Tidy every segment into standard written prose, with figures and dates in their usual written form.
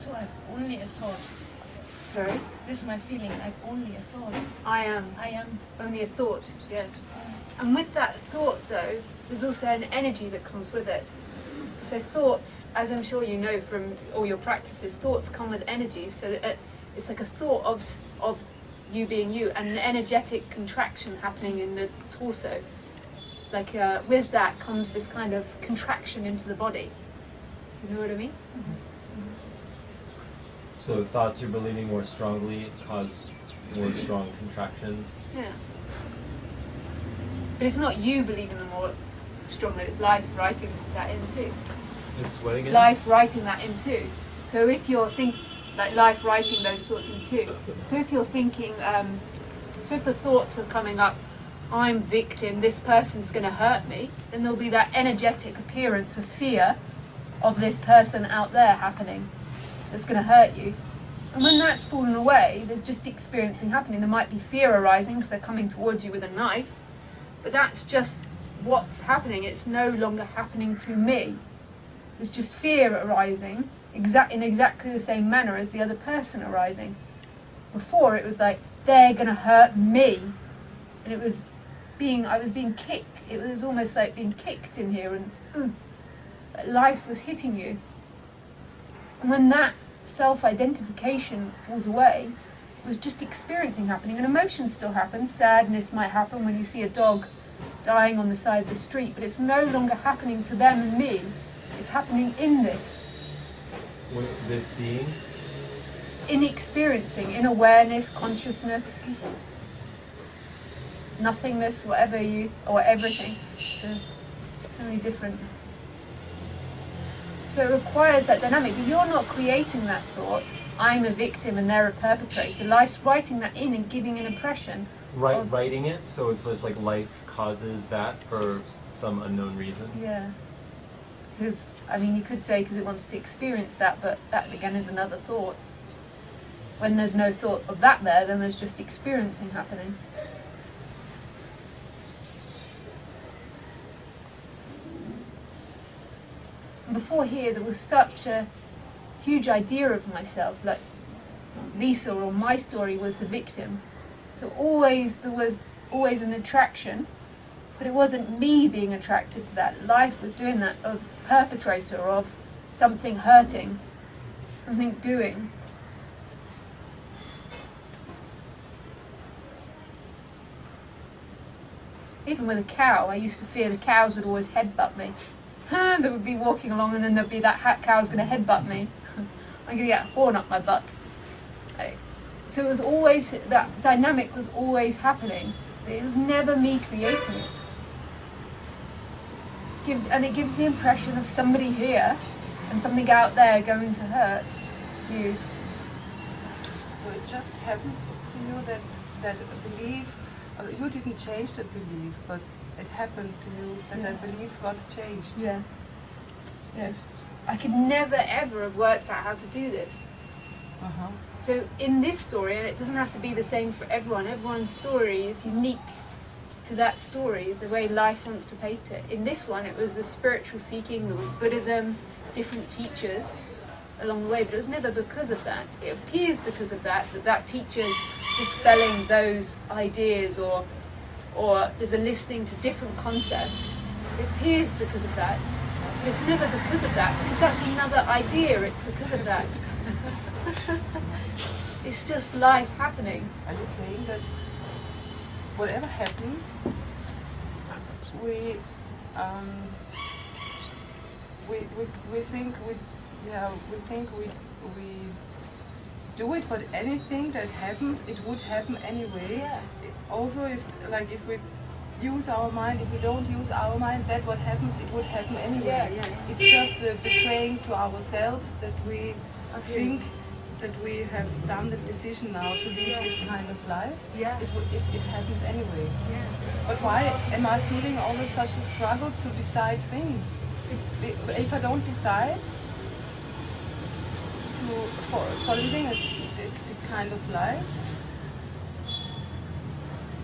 So I've only a thought. Sorry? This is my feeling. I've only a thought. I am only a thought, yes. And with that thought, though, there's also an energy that comes with it. So thoughts, as I'm sure you know from all your practices, thoughts come with energy. So that it's like a thought of you being you, and an energetic contraction happening in the torso. Like with that comes this kind of contraction into the body. You know what I mean? So thoughts you're believing more strongly cause more strong contractions? Yeah. But it's not you believing them more strongly, it's life writing that in too. It's what again? Life writing that in too. So if you're like life writing those thoughts in too. So if you're thinking, so if the thoughts are coming up, I'm victim, this person's going to hurt me, then there'll be that energetic appearance of fear of this person out there happening that's going to hurt you. And when that's fallen away, there's just experiencing happening. There might be fear arising because they're coming towards you with a knife, but that's just what's happening. It's no longer happening to me. There's just fear arising in exactly the same manner as the other person arising. Before it was like, they're going to hurt me. And it was I was being kicked. It was almost like being kicked in here, and life was hitting you. And when that self-identification falls away, it was just experiencing happening. And emotions still happen. Sadness might happen when you see a dog dying on the side of the street, but it's no longer happening to them and me. It's happening in this. This being? In experiencing, in awareness, consciousness, nothingness, whatever or everything. So many different. So it requires that dynamic. But you're not creating that thought, I'm a victim and they're a perpetrator. Life's writing that in and giving an impression. Writing it, so it's just like life causes that for some unknown reason? Yeah. Because, I mean, you could say because it wants to experience that, but that again is another thought. When there's no thought of that there, then there's just experiencing happening. Before here, there was such a huge idea of myself, like Lisa or my story was the victim. So there was always an attraction, but it wasn't me being attracted to that. Life was doing that, of perpetrator, of something hurting, something doing. Even with a cow, I used to fear the cows would always headbutt me. They would be walking along and then there'd be that cow's going to headbutt me. I'm going to get a horn up my butt. So it was always, that dynamic was always happening. But it was never me creating it. And it gives the impression of somebody here and something out there going to hurt you. So it just happened to you that belief, you didn't change that belief, but it happened to you that that belief got changed. Yeah. Yeah. I could never ever have worked out how to do this. Uh-huh. So in this story, and it doesn't have to be the same for everyone, everyone's story is unique to that story, the way life wants to paint it. In this one, it was a spiritual seeking, there was Buddhism, different teachers along the way, but it was never because of that. It appears because of that teacher's dispelling those ideas, or there's a listening to different concepts. It appears because of that, but it's never because of that, because that's another idea, it's because of that. It's just life happening. Are you saying that whatever happens, we think we do it, but anything that happens, it would happen anyway. Yeah. Also, if we use our mind, if we don't use our mind, that what happens, it would happen anyway. Yeah. It's just the betraying to ourselves that we think that we have done the decision now to live this kind of life. Yeah. It happens anyway. Yeah. But why am I feeling always such a struggle to decide things? If I don't decide for living this kind of life,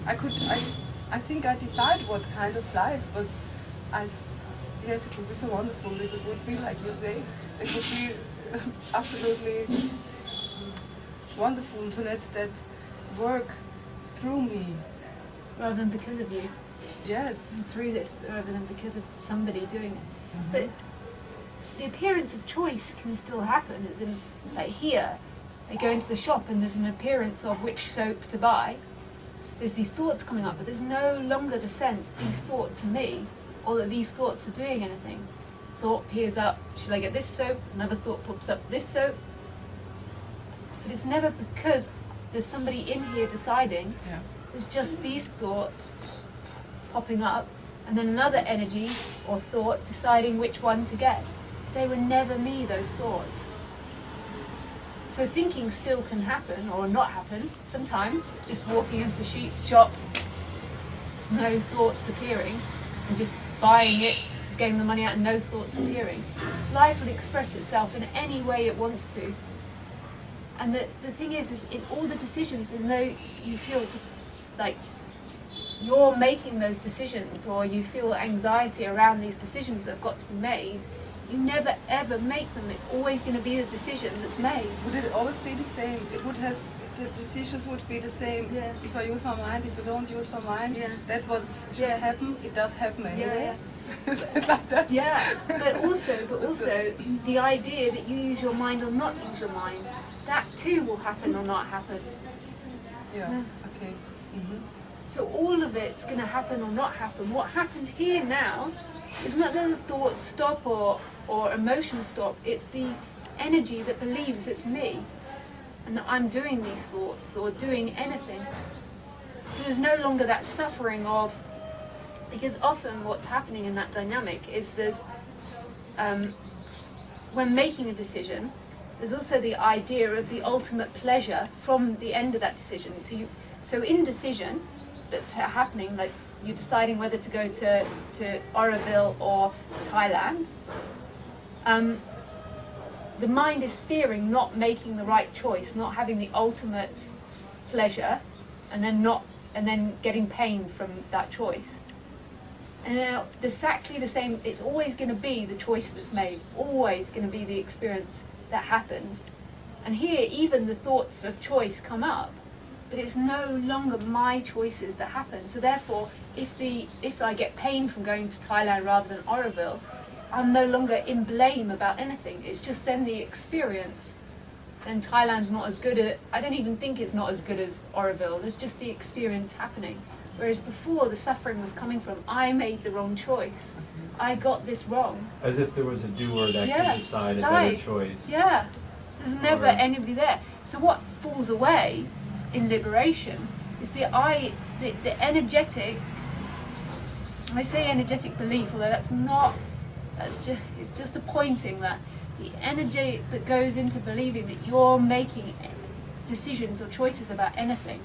I think I decide what kind of life, but yes, it would be so wonderful if it would be like you say. It would be absolutely wonderful to let that work through me. Rather than because of you, Yes. and through this, rather than because of somebody doing it. But the appearance of choice can still happen, as in, like here, I go into the shop and there's an appearance of which soap to buy. There's these thoughts coming up, but there's no longer the sense these thoughts are me, or that these thoughts are doing anything. Thought peers up, should I get this soap? Another thought pops up, this soap. But it's never because there's somebody in here deciding. Yeah. It's just these thoughts popping up, and then another energy or thought deciding which one to get. They were never me, those thoughts. So thinking still can happen or not happen sometimes. Just walking into the shop, no thoughts appearing, and just buying it, getting the money out, and no thoughts appearing. Life will express itself in any way it wants to. And the thing is in all the decisions, and though you feel like you're making those decisions, or you feel anxiety around these decisions that have got to be made, you never ever make them. It's always going to be the decision that's made. Would it always be the same? It would have, the decisions would be the same. Yeah. If I use my mind, if I don't use my mind, Yeah. that what should Yeah. happen, it does happen anyway. Yeah. Is it like that? Yeah, but also the idea that you use your mind or not use your mind, that too will happen or not happen. Yeah. Yeah. Okay. Mm-hmm. So all of it's going to happen or not happen. What happened here now is not that the thoughts stop or emotions stop. It's the energy that believes it's me and that I'm doing these thoughts or doing anything. So there's no longer that suffering of, because often what's happening in that dynamic is there's, when making a decision, there's also the idea of the ultimate pleasure from the end of that decision. So indecision that's happening, like you're deciding whether to go to Oroville or Thailand, the mind is fearing not making the right choice, not having the ultimate pleasure, and then getting pain from that choice. And now, exactly the same, it's always going to be the choice that's made, always going to be the experience that happens. And here, even the thoughts of choice come up, but it's no longer my choices that happen. So therefore, if I get pain from going to Thailand rather than Oroville, I'm no longer in blame about anything. It's just then the experience. And Thailand's not as good I don't even think it's not as good as Oroville. There's just the experience happening. Whereas before, the suffering was coming from, I made the wrong choice. I got this wrong. As if there was a doer that Yeah, could decide a decide. better choice. Yeah, there's never Or- anybody there. So what falls away in liberation is the energetic, I say energetic belief, although it's just a pointing that the energy that goes into believing that you're making decisions or choices about anything.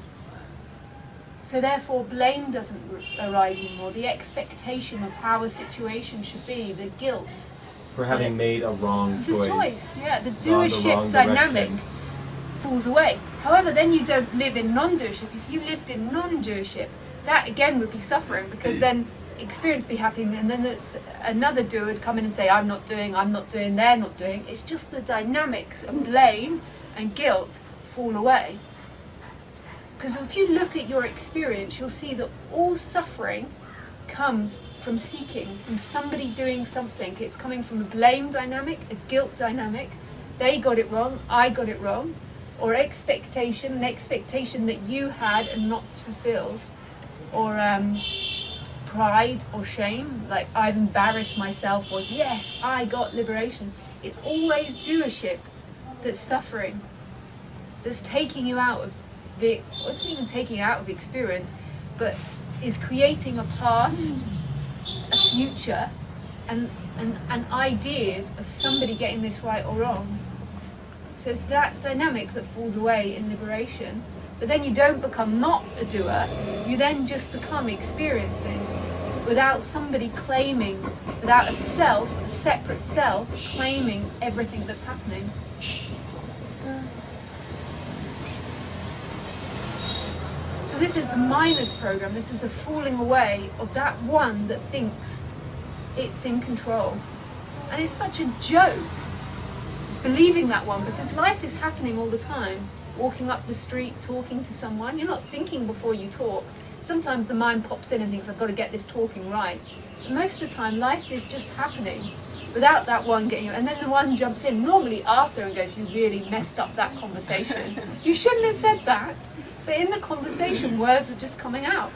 So therefore blame doesn't arise anymore, the expectation of how a situation should be, the guilt. For having made a wrong The choice. choice, yeah, the Gone the doership wrong dynamic direction. falls away. However, then you don't live in non-doership. If you lived in non-doership, that again would be suffering, because then experience would be happening, and then there's another doer would come in and say, I'm not doing, they're not doing. It's just the dynamics of blame and guilt fall away. Because if you look at your experience, you'll see that all suffering comes from seeking, from somebody doing something. It's coming from a blame dynamic, a guilt dynamic. They got it wrong, I got it wrong. Or expectation, an expectation that you had and not fulfilled. Or pride or shame, like I've embarrassed myself, or yes, I got liberation. It's always doership that's suffering, that's taking you out of it's not even taking you out of the experience, but is creating a past, a future, and ideas of somebody getting this right or wrong. So it's that dynamic that falls away in liberation. But then you don't become not a doer, you then just become experiencing without somebody claiming, without a self, a separate self, claiming everything that's happening. So this is the minus program, this is the falling away of that one that thinks it's in control. And it's such a joke believing that one, because life is happening all the time. Walking up the street, talking to someone, you're not thinking before you talk. Sometimes the mind pops in and thinks, I've got to get this talking right. But most of the time, life is just happening without that one getting you. And then the one jumps in, normally after, and goes, you really messed up that conversation. You shouldn't have said that. But in the conversation, words were just coming out.